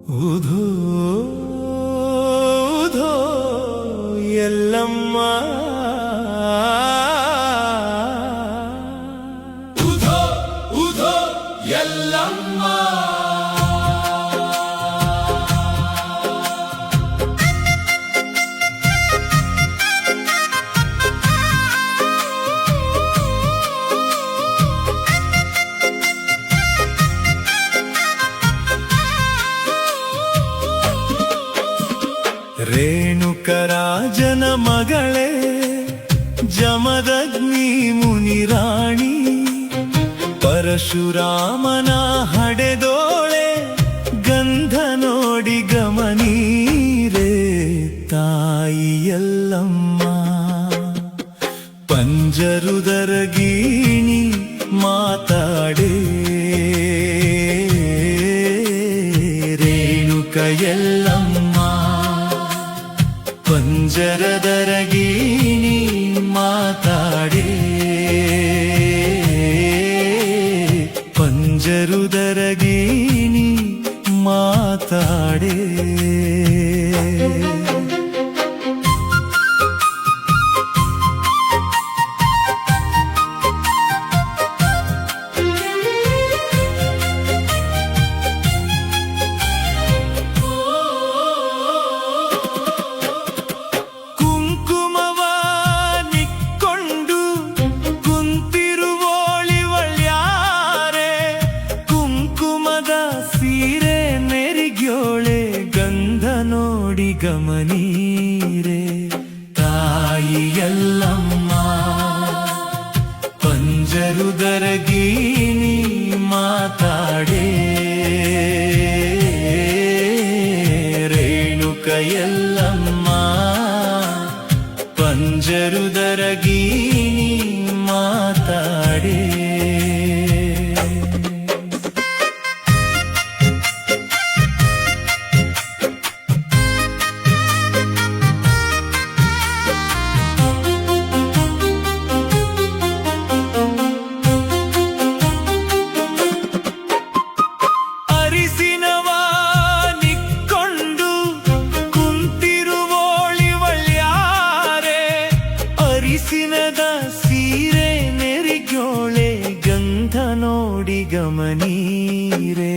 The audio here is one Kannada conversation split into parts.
ಉಧೋ ಉಧೋ ಎಲ್ಲಮ್ಮ ಉಧೋ ಉಧೋ ಎಲ್ಲಮ್ಮ ರೇಣುಕರಾಜನ ಮಗಳೇ ಜಮದಗ್ನಿ ಮುನಿರಾಣಿ ಪರಶುರಾಮನ ಹಡೆದೋಳೆ ಗಂಧ ನೋಡಿ ಗಮನೀರೆ ತಾಯಿ ಎಲ್ಲಮ್ಮ ಪಂಜರುದರ ಗೀಣಿ ಮಾತಾಡೆ ರೇಣುಕ ಎಲ್ಲಮ್ಮ ಪಂಜರದರ ಗೀಣಿ ಮಾತಾಡೆ ಪಂಜರುದರ ಗೀಣಿ ಮಾತಾಡೆ ನೋಡಿ ಗಮನೀರೆ ತಾಯಿ ಎಲ್ಲಮ್ಮ ಪಂಜರುದರ ಗೀಣಿ ಮಾತಾಡೆ ರೇಣುಕ ಎಲ್ಲಮ್ಮ ಪಂಜರುದರ ಗೀಣಿ ಮಾತಾಡೆ ಅರಿಸಿನದ ಸೀರೆ ನೆರಿಗ್ಯೋಳೆ ಗಂಧ ನೋಡಿ ಗಮನೀರೆ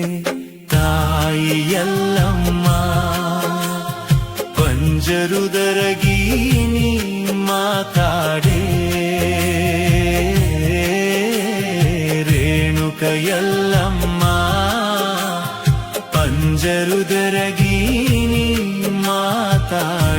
ತಾಯಿ ಎಲ್ಲಮ್ಮ ಪಂಜರುದರ ಗೀಣಿ ಮಾತಾಡೆ ರೇಣುಕ ಎಲ್ಲಮ್ಮ ಪಂಜರುದರ ಗೀಣಿ ಮಾತಾಡೆ